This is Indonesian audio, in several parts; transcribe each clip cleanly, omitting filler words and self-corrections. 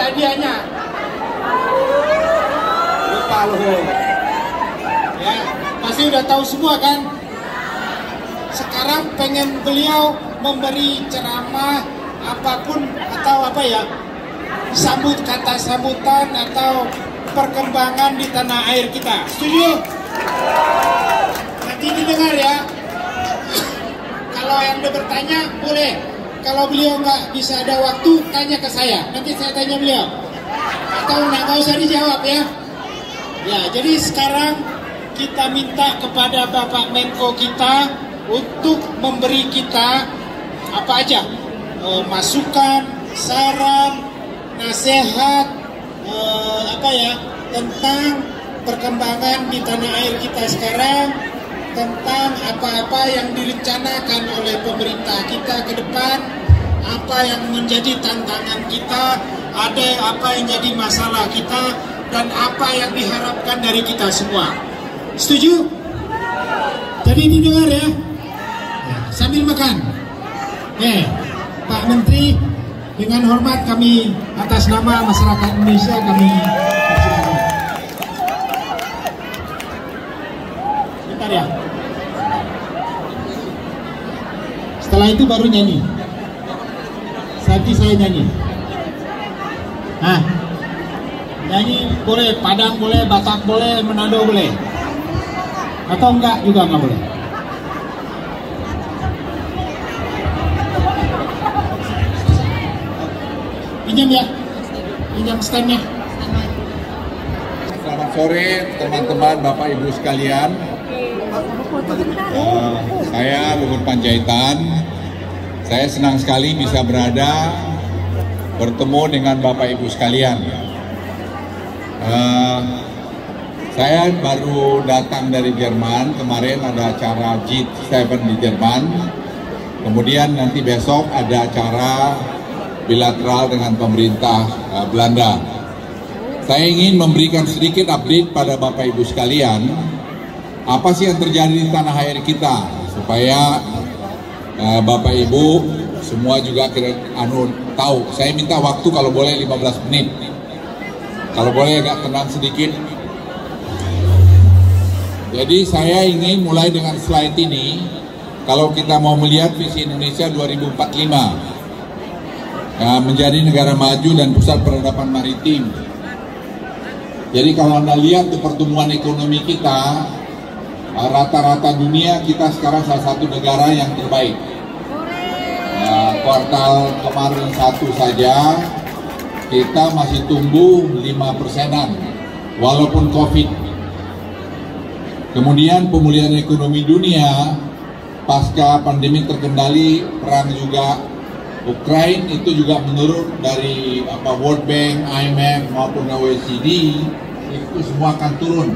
hadiahnya. Lupa loh. Ya, pasti udah tahu semua kan? Sekarang pengen beliau memberi ceramah apapun atau apa ya, kata sambutan atau perkembangan di tanah air kita. Setuju? Nanti didengar ya. Kalau yang udah bertanya boleh. Kalau beliau nggak bisa ada waktu, tanya ke saya. Nanti saya tanya beliau. Atau nggak usah dijawab ya. Ya, jadi sekarang kita minta kepada Bapak Menko kita untuk memberi kita apa aja, masukan, saran, nasihat, tentang perkembangan di tanah air kita sekarang, tentang apa-apa yang direncanakan oleh pemerintah kita ke depan, apa yang menjadi tantangan kita, ada apa yang jadi masalah kita, dan apa yang diharapkan dari kita semua. Setuju? Jadi didengar ya, sambil makan. Pak Menteri, dengan hormat kami atas nama masyarakat Indonesia kami persilakan. Bentar ya. Setelah itu baru nyanyi. Nanti saya nyanyi. Nah, nyanyi boleh, Padang boleh, Batak boleh, Manado boleh. Atau enggak juga nggak boleh. Pinjam ya, pinjam standnya. Selamat sore teman-teman, Bapak Ibu sekalian. Saya Luhut Panjaitan. Saya senang sekali bisa bertemu dengan Bapak Ibu sekalian. Saya baru datang dari Jerman. Kemarin ada acara G7 di Jerman. Kemudian nanti besok ada acara bilateral dengan pemerintah Belanda. Saya ingin memberikan sedikit update pada Bapak Ibu sekalian, apa sih yang terjadi di tanah air kita, supaya Bapak Ibu semua juga tahu. Saya minta waktu kalau boleh 15 menit, kalau boleh agak tenang sedikit. Jadi saya ingin mulai dengan slide ini. Kalau kita mau melihat visi Indonesia 2045, menjadi negara maju dan pusat peradaban maritim. Jadi kalau Anda lihat di pertumbuhan ekonomi kita, rata-rata dunia kita sekarang salah satu negara yang terbaik. Kuartal kemarin satu saja kita masih tumbuh 5%-an walaupun COVID. Kemudian pemulihan ekonomi dunia pasca pandemi terkendali, perang juga Ukraina itu juga menurut dari World Bank, IMF maupun OECD itu semua akan turun.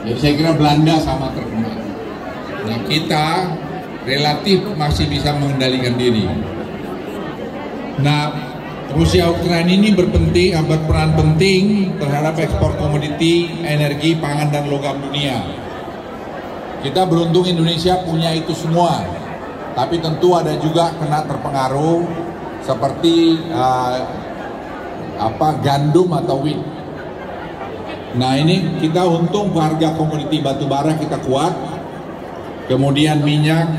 Jadi saya kira Belanda sama terkena. Nah, kita relatif masih bisa mengendalikan diri. Nah, Rusia Ukraina ini berperan penting terhadap ekspor komoditi, energi, pangan dan logam dunia. Kita beruntung Indonesia punya itu semua. Tapi tentu ada juga kena terpengaruh seperti gandum atau wheat. Nah, ini kita untung harga komoditi batubara kita kuat. Kemudian minyak,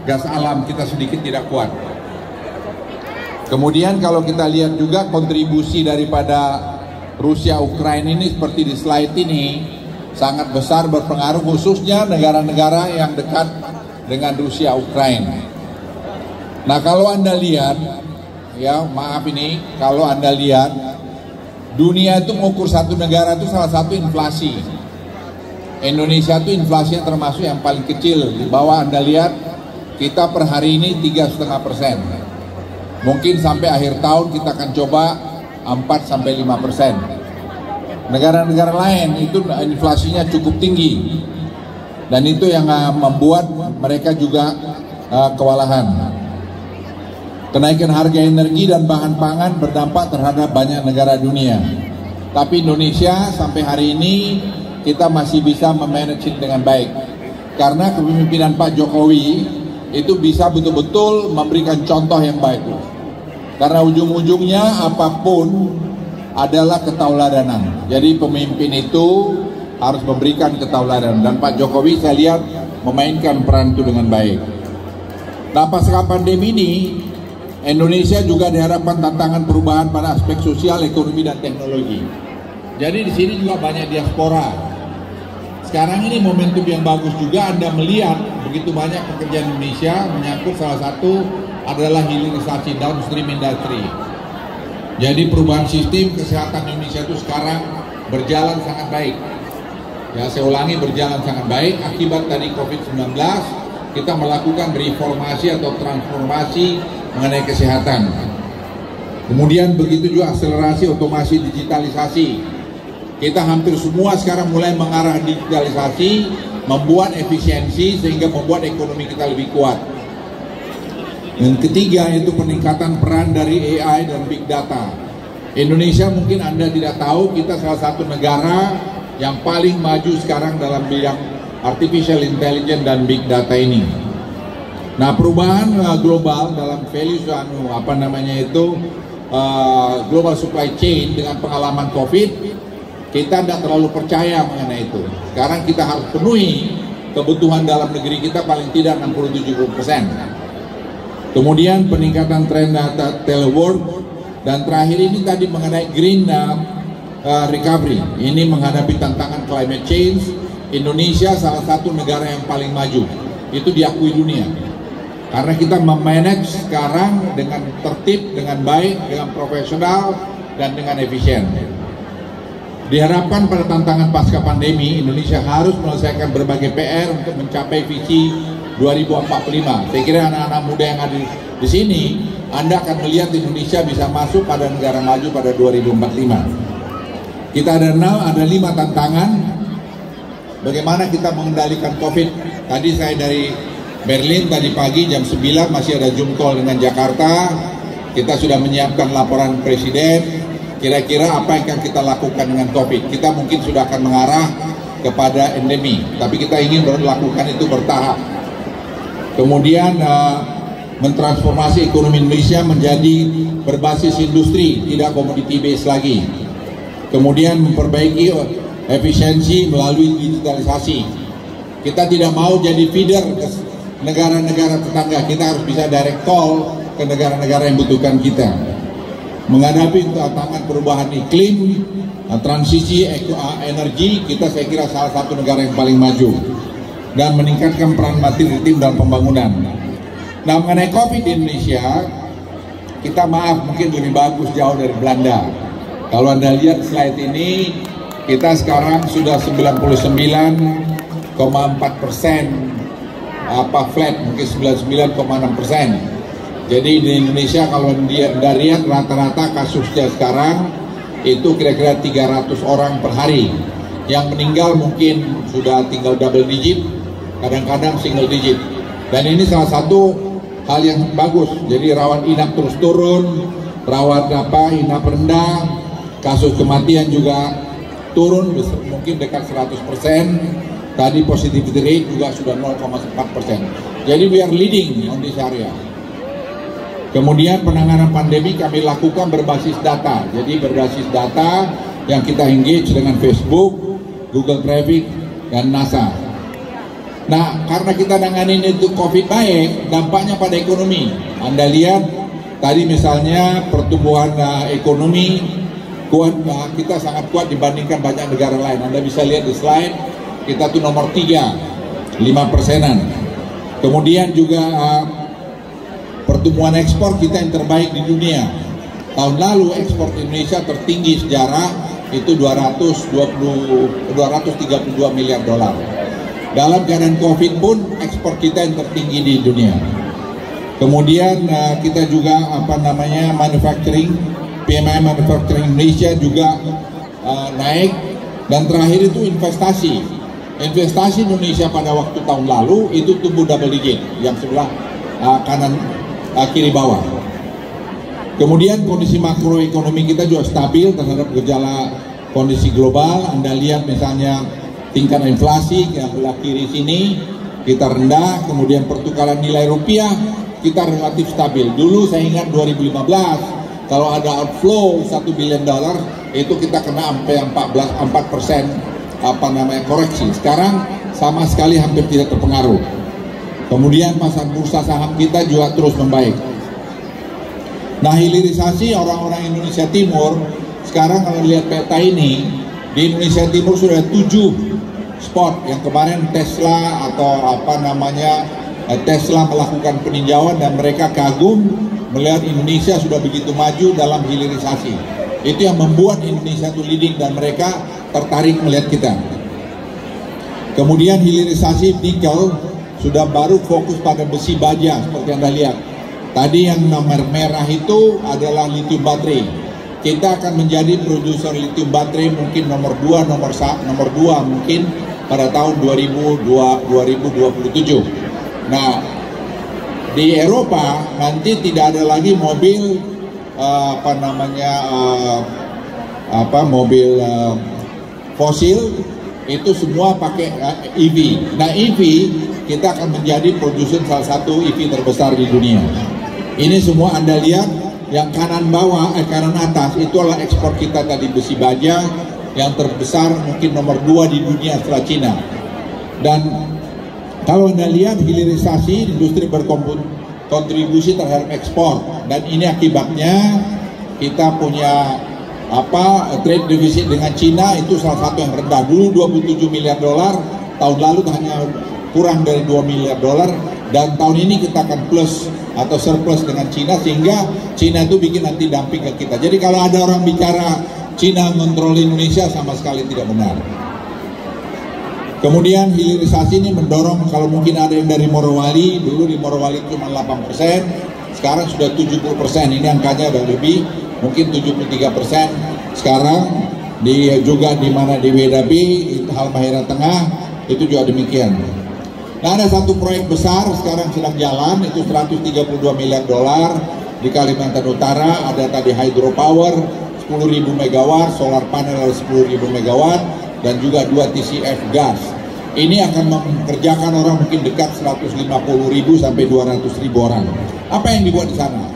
gas alam kita sedikit tidak kuat. Kemudian kalau kita lihat juga kontribusi daripada Rusia Ukraina ini seperti di slide ini sangat besar berpengaruh, khususnya negara-negara yang dekat dengan Rusia Ukraina. Nah, kalau Anda lihat, ya maaf ini, kalau Anda lihat dunia itu mengukur satu negara itu salah satu inflasi. Indonesia itu inflasinya termasuk yang paling kecil. Di bawah Anda lihat kita per hari ini 3,5%. Mungkin sampai akhir tahun kita akan coba 4-5%. Negara-negara lain itu inflasinya cukup tinggi. Dan itu yang membuat mereka juga kewalahan. Kenaikan harga energi dan bahan pangan berdampak terhadap banyak negara dunia. Tapi Indonesia sampai hari ini kita masih bisa memanage dengan baik. Karena kepemimpinan Pak Jokowi itu bisa betul-betul memberikan contoh yang baik. Karena ujung-ujungnya apapun adalah ketauladanan. Jadi pemimpin itu harus memberikan ketauladanan, dan Pak Jokowi saya lihat memainkan peran itu dengan baik. Nah, pasca pandemi ini Indonesia juga dihadapkan tantangan perubahan pada aspek sosial, ekonomi, dan teknologi. Jadi di sini juga banyak diaspora. Sekarang ini momentum yang bagus juga Anda melihat begitu banyak pekerjaan Indonesia menyangkut salah satu adalah hilirisasi downstream industry. Jadi perubahan sistem kesehatan Indonesia itu sekarang berjalan sangat baik. Ya, saya ulangi, berjalan sangat baik akibat tadi COVID-19. Kita melakukan reformasi atau transformasi mengenai kesehatan. Kemudian begitu juga akselerasi otomasi digitalisasi. Kita hampir semua sekarang mulai mengarah digitalisasi, membuat efisiensi sehingga membuat ekonomi kita lebih kuat. Yang ketiga itu peningkatan peran dari AI dan Big Data. Indonesia mungkin Anda tidak tahu, kita salah satu negara yang paling maju sekarang dalam bidang Artificial Intelligence dan Big Data ini. Nah, perubahan global dalam value global supply chain dengan pengalaman COVID, kita tidak terlalu percaya mengenai itu. Sekarang kita harus penuhi kebutuhan dalam negeri kita paling tidak 60-70%. Kemudian peningkatan tren data telework, dan terakhir ini tadi mengenai green recovery. Ini menghadapi tantangan climate change. Indonesia salah satu negara yang paling maju, itu diakui dunia. Karena kita memanage sekarang dengan tertib, dengan baik, dengan profesional, dan dengan efisien. Diharapkan pada tantangan pasca pandemi, Indonesia harus menyelesaikan berbagai PR untuk mencapai visi 2045. Saya kira anak-anak muda yang ada di sini, Anda akan melihat Indonesia bisa masuk pada negara maju pada 2045. Kita ada 5 tantangan. Bagaimana kita mengendalikan COVID? Tadi saya dari Berlin tadi pagi jam 9 masih ada Zoom call dengan Jakarta. Kita sudah menyiapkan laporan Presiden. Kira-kira apa yang akan kita lakukan dengan COVID? Kita mungkin sudah akan mengarah kepada endemi, tapi kita ingin melakukan itu bertahap. Kemudian mentransformasi ekonomi Indonesia menjadi berbasis industri, tidak commodity base lagi. Kemudian memperbaiki efisiensi melalui digitalisasi. Kita tidak mau jadi feeder ke negara-negara tetangga, kita harus bisa direct call ke negara-negara yang membutuhkan kita. Menghadapi tantangan perubahan iklim, transisi energi, kita saya kira salah satu negara yang paling maju. Dan meningkatkan peran tim dalam pembangunan. Nah, mengenai COVID di Indonesia, kita mungkin lebih bagus jauh dari Belanda. Kalau Anda lihat slide ini, kita sekarang sudah 99,4%, flat, mungkin 99,6%. Jadi di Indonesia kalau Anda lihat rata-rata kasusnya sekarang itu kira-kira 300 orang per hari. Yang meninggal mungkin sudah tinggal double digit, kadang-kadang single digit. Dan ini salah satu hal yang bagus. Jadi rawat inap terus turun, inap rendah, kasus kematian juga turun mungkin dekat 100%. Tadi positivity rate juga sudah 0,4%. Jadi we are leading on this area. Kemudian penanganan pandemi kami lakukan berbasis data. Jadi berbasis data yang kita engage dengan Facebook, Google Traffic, dan NASA. Nah, karena kita nanganin itu COVID baik, dampaknya pada ekonomi. Anda lihat tadi misalnya pertumbuhan ekonomi kuat, kita sangat kuat dibandingkan banyak negara lain. Anda bisa lihat di slide, kita tuh nomor 3, 5%-an. Kemudian juga pertumbuhan ekspor kita yang terbaik di dunia. Tahun lalu ekspor Indonesia tertinggi sejarah itu 232 miliar dolar. Dalam keadaan COVID pun ekspor kita yang tertinggi di dunia. Kemudian kita juga manufacturing, PMI manufacturing Indonesia juga naik. Dan terakhir itu investasi. Investasi Indonesia pada waktu tahun lalu itu tumbuh double digit, yang sebelah kanan kiri bawah. Kemudian kondisi makroekonomi kita juga stabil terhadap gejala kondisi global. Anda lihat misalnya tingkat inflasi yang sebelah kiri sini kita rendah, kemudian pertukaran nilai rupiah kita relatif stabil. Dulu saya ingat 2015 kalau ada outflow $1 billion itu kita kena sampai 4% koreksi. Sekarang sama sekali hampir tidak terpengaruh. Kemudian pasar bursa saham kita juga terus membaik. Nah, hilirisasi orang-orang Indonesia Timur sekarang kalau lihat peta ini, di Indonesia Timur sudah 7 spot yang kemarin Tesla atau Tesla melakukan peninjauan dan mereka kagum melihat Indonesia sudah begitu maju dalam hilirisasi. Itu yang membuat Indonesia itu leading dan mereka tertarik melihat kita. Kemudian hilirisasi nikel sudah baru fokus pada besi baja seperti Anda lihat. Tadi yang nomor merah itu adalah lithium baterai. Kita akan menjadi produser lithium baterai mungkin nomor 2 mungkin pada tahun 2027. Nah, di Eropa nanti tidak ada lagi mobil mobil fosil, itu semua pakai EV. Nah, EV kita akan menjadi produsen salah satu EV terbesar di dunia. Ini semua Anda lihat yang kanan atas itu adalah ekspor kita tadi besi baja yang terbesar mungkin nomor 2 di dunia setelah Cina. Dan kalau Anda lihat hilirisasi industri berkontribusi terhadap ekspor, dan ini akibatnya kita punya trade deficit dengan Cina itu salah satu yang rendah. Dulu $27 miliar, tahun lalu hanya kurang dari $2 miliar, dan tahun ini kita akan plus atau surplus dengan Cina, sehingga Cina itu bikin anti dumping ke kita. Jadi kalau ada orang bicara Cina mengontrol Indonesia, sama sekali tidak benar. Kemudian hilirisasi ini mendorong, kalau mungkin ada yang dari Morowali, dulu di Morowali cuma 8%, sekarang sudah 70%, ini angkanya udah lebih, mungkin 73%. Sekarang juga di mana di Wedabi, Halmahera Tengah, itu juga demikian. Nah, ada satu proyek besar sekarang sedang jalan, itu $132 miliar di Kalimantan Utara. Ada tadi hydropower 10.000 megawatt, solar panel 10.000 megawatt, dan juga 2 TCF gas. Ini akan mempekerjakan orang mungkin dekat 150.000 sampai 200.000 orang. Apa yang dibuat di sana?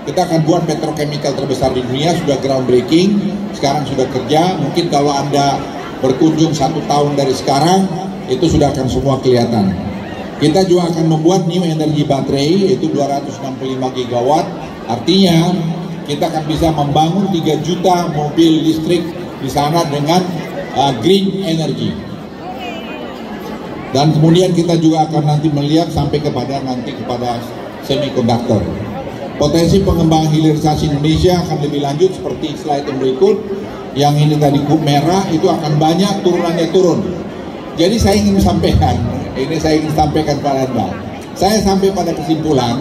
Kita akan buat petrochemical terbesar di dunia, sudah groundbreaking, sekarang sudah kerja. Mungkin kalau Anda berkunjung 1 tahun dari sekarang, itu sudah akan semua kelihatan. Kita juga akan membuat new energy baterai, yaitu 265 gigawatt. Artinya kita akan bisa membangun 3 juta mobil listrik di sana dengan green energy. Dan kemudian kita juga akan nanti melihat sampai kepada semiconductor. Potensi pengembangan hilirisasi Indonesia akan lebih lanjut seperti slide yang berikut. Yang ini tadi merah itu akan banyak turunannya turun. Jadi saya ingin sampaikan pada Anda. Saya sampai pada kesimpulan,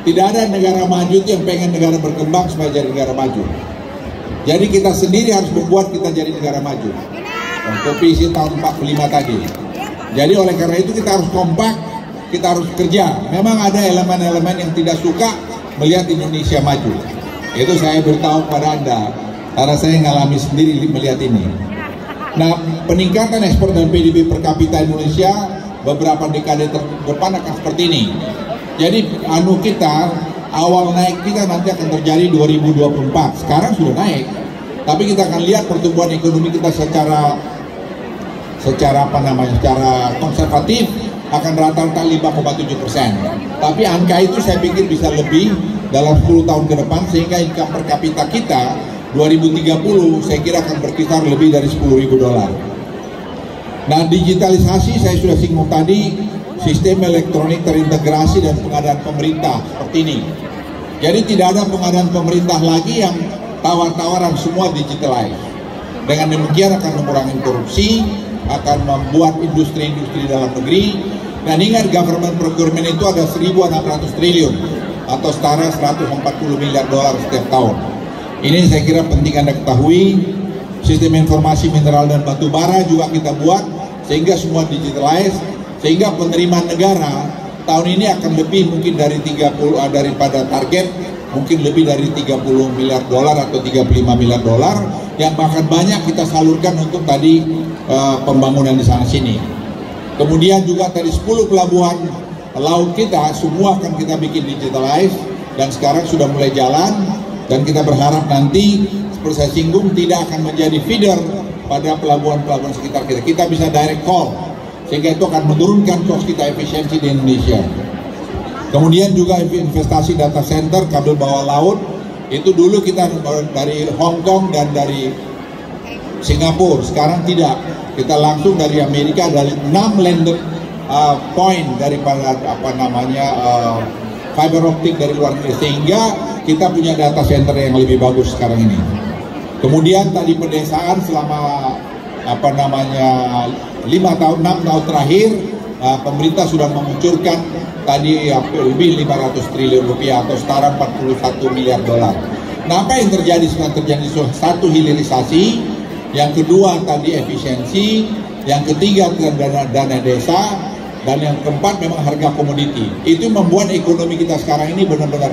tidak ada negara maju yang pengen negara berkembang supaya jadi negara maju. Jadi kita sendiri harus membuat kita jadi negara maju. Visi tahun 45 tadi. Jadi oleh karena itu kita harus kompak, kita harus kerja. Memang ada elemen-elemen yang tidak suka melihat Indonesia maju. Itu saya beritahu kepada Anda, karena saya ngalami sendiri melihat ini. Nah, peningkatan ekspor dan PDB per kapita Indonesia beberapa dekade depan akan seperti ini. Jadi kita awal naik kita nanti akan terjadi 2024. Sekarang sudah naik, tapi kita akan lihat pertumbuhan ekonomi kita secara konservatif akan rata-rata 5,7%. Tapi angka itu saya pikir bisa lebih dalam 10 tahun ke depan, sehingga income per kapita kita 2030 saya kira akan berkisar lebih dari $10.000. Nah, digitalisasi saya sudah singgung tadi, sistem elektronik terintegrasi dan pengadaan pemerintah seperti ini. Jadi tidak ada pengadaan pemerintah lagi yang tawar-tawaran, semua digitalize. Dengan demikian akan mengurangi korupsi, akan membuat industri-industri dalam negeri. Dan ingat, government procurement itu ada 1.600 triliun atau setara $140 miliar setiap tahun. Ini saya kira penting Anda ketahui. Sistem informasi mineral dan batu bara juga kita buat sehingga semua digitalize, sehingga penerimaan negara tahun ini akan lebih mungkin dari 30 daripada target, mungkin lebih dari $30 miliar atau $35 miliar, yang bahkan banyak kita salurkan untuk tadi pembangunan di sana sini. Kemudian juga tadi 10 pelabuhan laut kita semua akan kita bikin digitalize, dan sekarang sudah mulai jalan, dan kita berharap nanti seperti saya singgung tidak akan menjadi feeder pada pelabuhan-pelabuhan sekitar kita. Kita bisa direct call, sehingga itu akan menurunkan cost kita efisiensi di Indonesia. Kemudian juga investasi data center, kabel bawah laut, itu dulu kita dari Hong Kong dan dari Singapura, sekarang tidak. Kita langsung dari Amerika, dari 6 landed point daripada fiber optik dari luar negeri, sehingga kita punya data center yang lebih bagus sekarang ini. Kemudian tadi pedesaan selama 6 tahun terakhir, pemerintah sudah mengucurkan tadi lebih 500 triliun rupiah atau setara 41 miliar dolar. Nah, apa yang terjadi? Sebenarnya terjadi satu, hilirisasi, yang kedua tadi efisiensi, yang ketiga dana desa, dan yang keempat memang harga komoditi. Itu membuat ekonomi kita sekarang ini benar-benar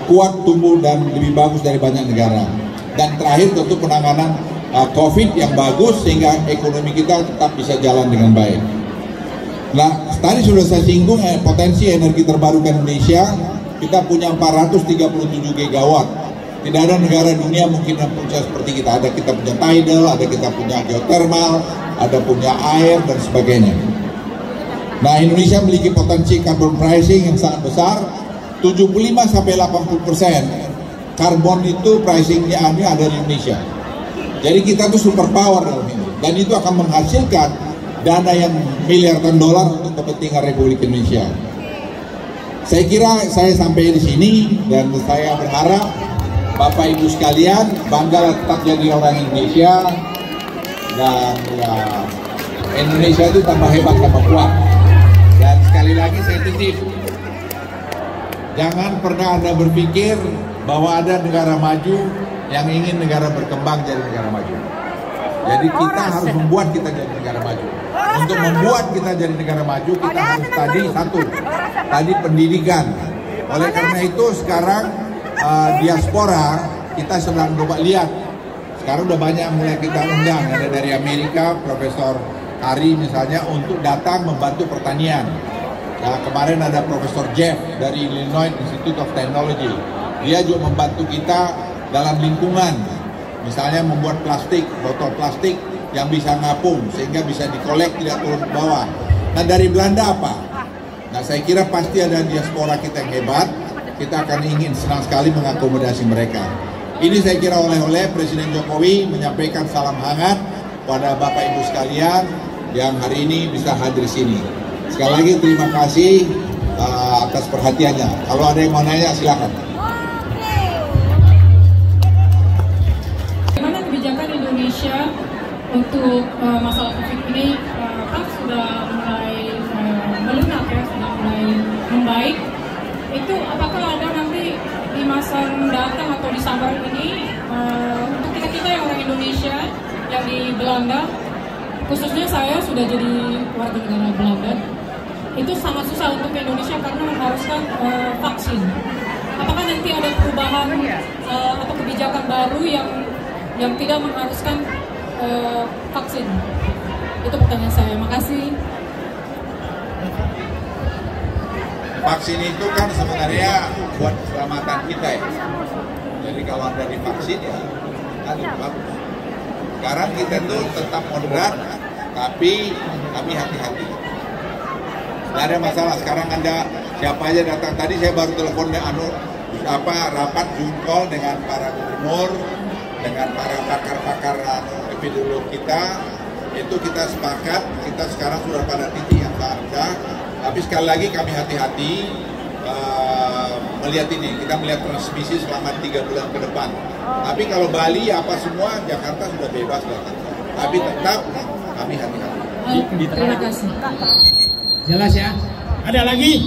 kuat, tumbuh, dan lebih bagus dari banyak negara. Dan terakhir tentu penanganan COVID yang bagus, sehingga ekonomi kita tetap bisa jalan dengan baik. Nah, tadi sudah saya singgung potensi energi terbarukan Indonesia. Kita punya 437 gigawatt. Tidak ada negara dunia mungkin yang punya seperti kita. Ada kita punya tidal, ada kita punya geothermal, ada punya air, dan sebagainya. Nah, Indonesia memiliki potensi carbon pricing yang sangat besar. 75-80% karbon itu pricingnya ada di Indonesia. Jadi kita tuh super power dalam ini. Dan itu akan menghasilkan dana yang miliaran dolar untuk kepentingan Republik Indonesia. Saya kira saya sampai di sini, dan saya berharap Bapak Ibu sekalian bangga tetap jadi orang Indonesia, dan ya, Indonesia itu tambah hebat, tambah kuat. Dan sekali lagi saya titip, jangan pernah Anda berpikir bahwa ada negara maju yang ingin negara berkembang jadi negara maju. Jadi kita harus membuat kita jadi negara maju. Untuk membuat kita jadi negara maju, kita harus tadi pendidikan. Oleh karena itu sekarang diaspora kita sedang coba lihat. Sekarang udah banyak mulai kita undang, ada dari Amerika, Profesor Ari misalnya, untuk datang membantu pertanian. Nah, kemarin ada Profesor Jeff dari Illinois Institute of Technology. Dia juga membantu kita dalam lingkungan. Misalnya membuat plastik, botol plastik yang bisa ngapung, sehingga bisa dikolek, tidak turun ke bawah. Nah, dari Belanda apa? Nah, saya kira pasti ada diaspora kita yang hebat. Kita akan ingin senang sekali mengakomodasi mereka. Ini saya kira oleh-oleh Presiden Jokowi menyampaikan salam hangat pada Bapak Ibu sekalian yang hari ini bisa hadir sini. Sekali lagi terima kasih atas perhatiannya. Kalau ada yang mau nanya silakan. Bagaimana kebijakan Indonesia untuk masalah COVID ini kan sudah mulai melunak ya, sudah mulai membaik. Itu apakah ada nanti di masa mendatang atau di sabar ini untuk kita yang orang Indonesia yang di Belanda, khususnya saya sudah jadi warga negara Belanda, itu sangat susah untuk Indonesia karena mengharuskan vaksin. Apakah nanti ada perubahan atau kebijakan baru yang tidak mengharuskan vaksin? Itu pertanyaan saya. Makasih. Vaksin itu kan sebenarnya buat keselamatan kita ya. Jadi kalau Anda divaksin ya kan bagus. Sekarang kita tuh tetap moderat, tapi kami hati-hati. Tidak ada masalah. Sekarang Anda siapa aja datang. Tadi saya baru telepon rapat Zoom call dengan para gubernur, dengan para pakar-pakar epidemiolog kita. Itu kita sepakat, kita sekarang sudah pada titik yang rendah. Tapi sekali lagi kami hati-hati melihat ini. Kita melihat transmisi selama 3 bulan ke depan. Tapi kalau Bali apa semua, Jakarta sudah bebas datang. Tapi tetap kami hati-hati. Terima kasih. Jelas ya? Ada lagi?